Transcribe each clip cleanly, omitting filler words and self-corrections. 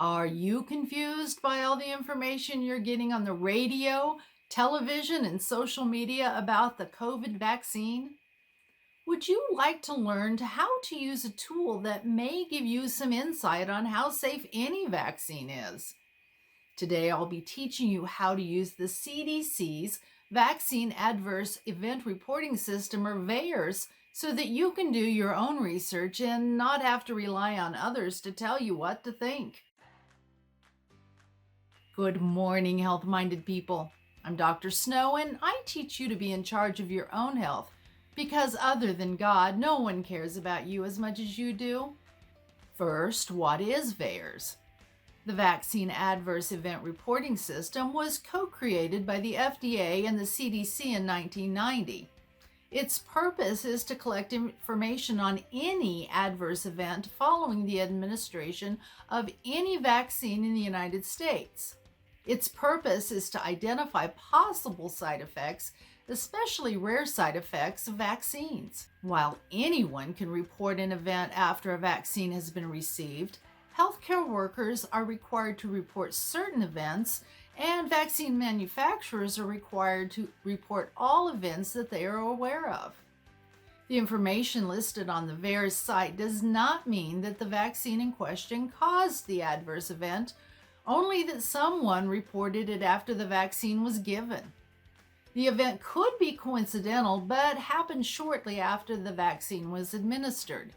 Are you confused by all the information you're getting on the radio, television, and social media about the COVID vaccine? Would you like to learn how to use a tool that may give you some insight on how safe any vaccine is? Today, I'll be teaching you how to use the CDC's Vaccine Adverse Event Reporting System, or VAERS, so that you can do your own research and not have to rely on others to tell you what to think. Good morning, health-minded people. I'm Dr. Snow, and I teach you to be in charge of your own health because other than God, no one cares about you as much as you do. First, what is VAERS? The Vaccine Adverse Event Reporting System was co-created by the FDA and the CDC in 1990. Its purpose is to collect information on any adverse event following the administration of any vaccine in the United States. Its purpose is to identify possible side effects, especially rare side effects of vaccines. While anyone can report an event after a vaccine has been received, healthcare workers are required to report certain events, and vaccine manufacturers are required to report all events that they are aware of. The information listed on the VAERS site does not mean that the vaccine in question caused the adverse event, only that someone reported it after the vaccine was given. The event could be coincidental, but happened shortly after the vaccine was administered.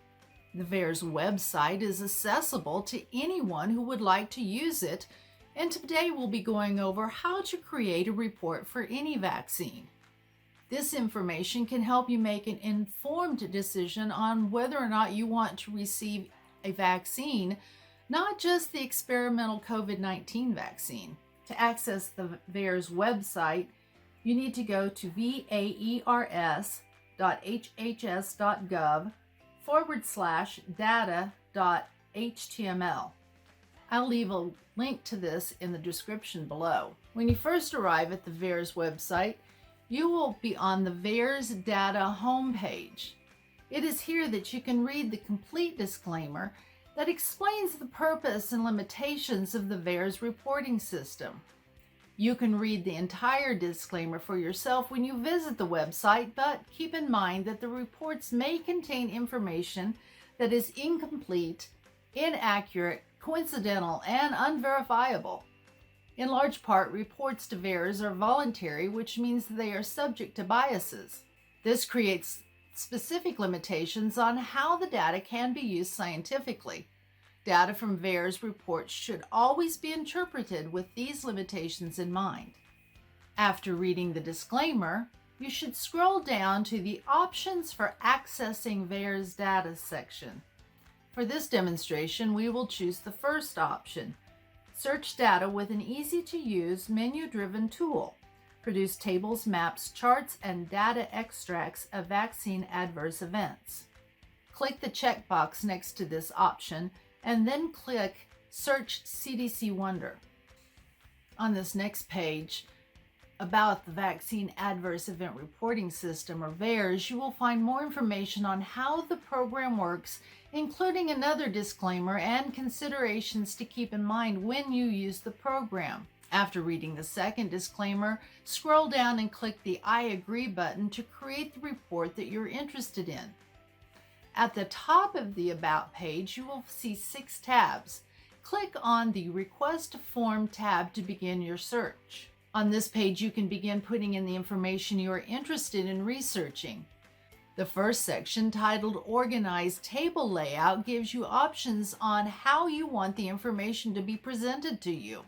The VAERS website is accessible to anyone who would like to use it, and today we'll be going over how to create a report for any vaccine. This information can help you make an informed decision on whether or not you want to receive a vaccine, not just the experimental COVID-19 vaccine. To access the VAERS website, you need to go to vaers.hhs.gov/data.html. I'll leave a link to this in the description below. When you first arrive at the VAERS website, you will be on the VAERS data homepage. It is here that you can read the complete disclaimer that explains the purpose and limitations of the VAERS reporting system. You can read the entire disclaimer for yourself when you visit the website, but keep in mind that the reports may contain information that is incomplete, inaccurate, coincidental, and unverifiable. In large part, reports to VAERS are voluntary, which means they are subject to biases. This creates specific limitations on how the data can be used scientifically. Data from VAERS reports should always be interpreted with these limitations in mind. After reading the disclaimer, you should scroll down to the Options for Accessing VAERS Data section. For this demonstration, we will choose the first option, Search Data with an easy-to-use menu-driven tool. Produce tables, maps, charts, and data extracts of vaccine adverse events. Click the checkbox next to this option and then click Search CDC Wonder. On this next page, about the Vaccine Adverse Event Reporting System, or VAERS, you will find more information on how the program works, including another disclaimer and considerations to keep in mind when you use the program. After reading the second disclaimer, scroll down and click the I agree button to create the report that you're interested in. At the top of the About page, you will see 6 tabs. Click on the Request a Form tab to begin your search. On this page, you can begin putting in the information you are interested in researching. The first section, titled Organized Table Layout, gives you options on how you want the information to be presented to you.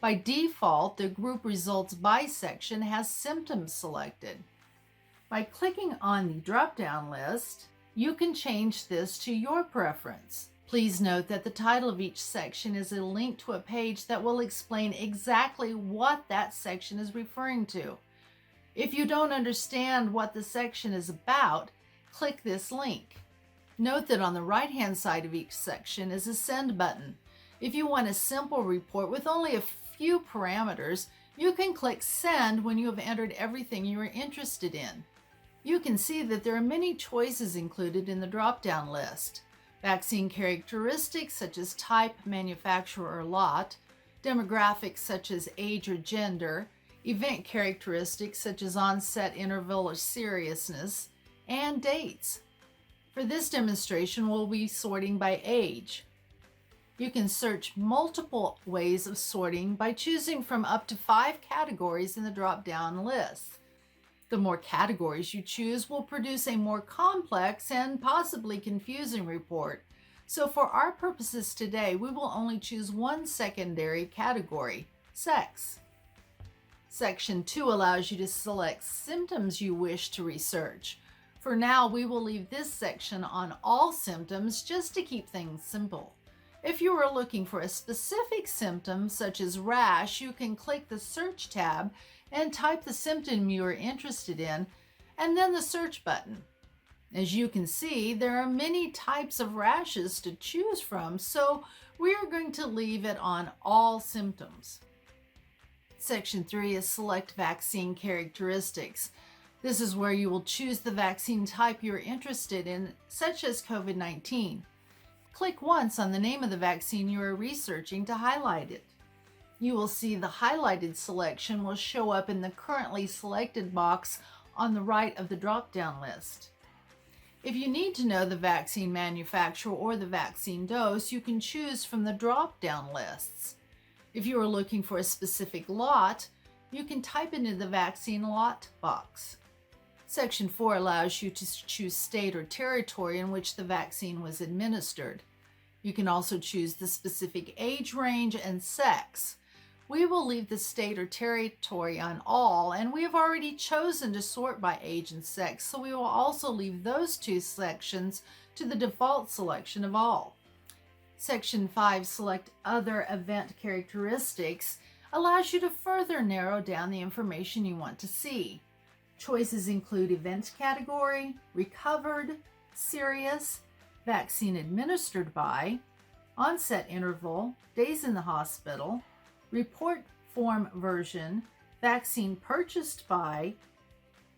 By default, the Group Results By section has symptoms selected. By clicking on the drop-down list, you can change this to your preference. Please note that the title of each section is a link to a page that will explain exactly what that section is referring to. If you don't understand what the section is about, click this link. Note that on the right-hand side of each section is a Send button. If you want a simple report with only a few parameters, you can click Send when you have entered everything you are interested in. You can see that there are many choices included in the drop-down list. vaccine characteristics such as type, manufacturer, or lot, demographics such as age or gender, event characteristics such as onset interval or seriousness, and dates. For this demonstration, we'll be sorting by age. You can search multiple ways of sorting by choosing from up to 5 categories in the drop-down list. The more categories you choose will produce a more complex and possibly confusing report. So for our purposes today, we will only choose one secondary category, sex. Section 2 allows you to select symptoms you wish to research. For now, we will leave this section on all symptoms just to keep things simple. If you are looking for a specific symptom, such as rash, you can click the Search tab and type the symptom you are interested in, and then the Search button. As you can see, there are many types of rashes to choose from, so we are going to leave it on all symptoms. Section 3 is Select Vaccine Characteristics. This is where you will choose the vaccine type you are interested in, such as COVID-19. Click once on the name of the vaccine you are researching to highlight it. You will see the highlighted selection will show up in the currently selected box on the right of the drop-down list. If you need to know the vaccine manufacturer or the vaccine dose, you can choose from the drop-down lists. If you are looking for a specific lot, you can type it into the vaccine lot box. Section 4 allows you to choose state or territory in which the vaccine was administered. You can also choose the specific age range and sex. We will leave the state or territory on all, and we have already chosen to sort by age and sex, so we will also leave those two sections to the default selection of all. Section 5, Select Other Event Characteristics, allows you to further narrow down the information you want to see. Choices include event category, recovered, serious, vaccine administered by, onset interval, days in the hospital, report form version, vaccine purchased by,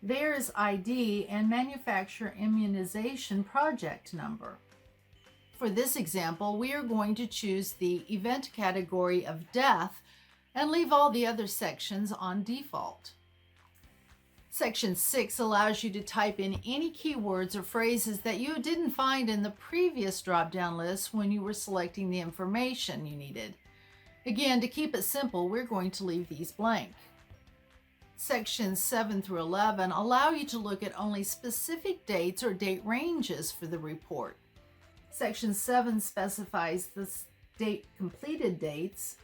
VAERS ID, and manufacturer immunization project number. For this example, we are going to choose the event category of death and leave all the other sections on default. Section 6 allows you to type in any keywords or phrases that you didn't find in the previous drop-down list when you were selecting the information you needed. Again, to keep it simple, we're going to leave these blank. Sections 7 through 11 allow you to look at only specific dates or date ranges for the report. Section 7 specifies the date completed dates.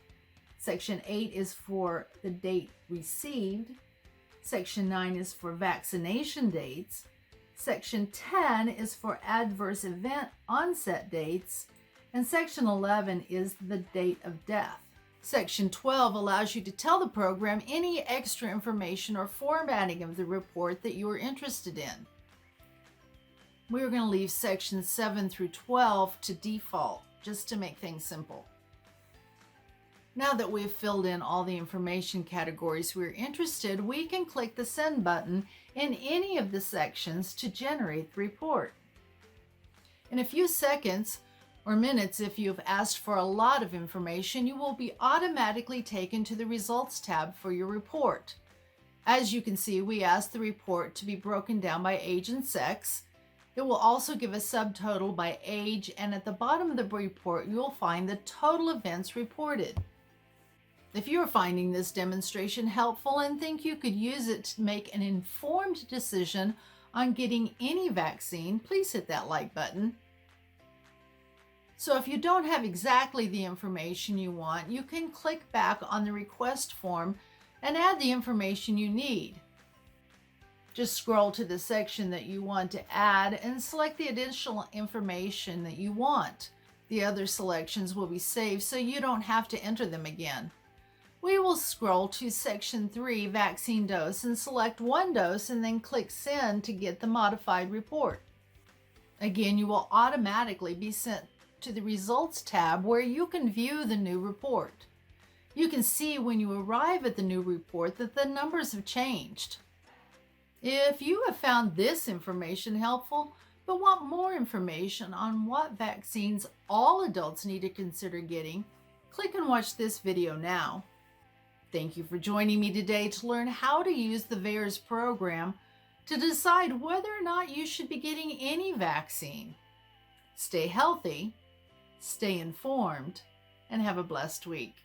Section 8 is for the date received. Section 9 is for vaccination dates. Section 10 is for adverse event onset dates. And Section 11 is the date of death. Section 12 allows you to tell the program any extra information or formatting of the report that you are interested in. We're going to leave sections 7 through 12 to default, just to make things simple. Now that we've filled in all the information categories we're interested, we can click the Send button in any of the sections to generate the report. In a few seconds, or minutes if you've asked for a lot of information, you will be automatically taken to the Results tab for your report. As you can see, we asked the report to be broken down by age and sex. It will also give a subtotal by age, and at the bottom of the report, you will find the total events reported. If you are finding this demonstration helpful and think you could use it to make an informed decision on getting any vaccine, please hit that like button. So if you don't have exactly the information you want, you can click back on the request form and add the information you need. Just scroll to the section that you want to add and select the additional information that you want. The other selections will be saved so you don't have to enter them again. We will scroll to Section 3, Vaccine Dose, and select one dose and then click Send to get the modified report. Again, you will automatically be sent to the Results tab where you can view the new report. You can see when you arrive at the new report that the numbers have changed. If you have found this information helpful, but want more information on what vaccines all adults need to consider getting, click and watch this video now. Thank you for joining me today to learn how to use the VAERS program to decide whether or not you should be getting any vaccine. Stay healthy, stay informed, and have a blessed week.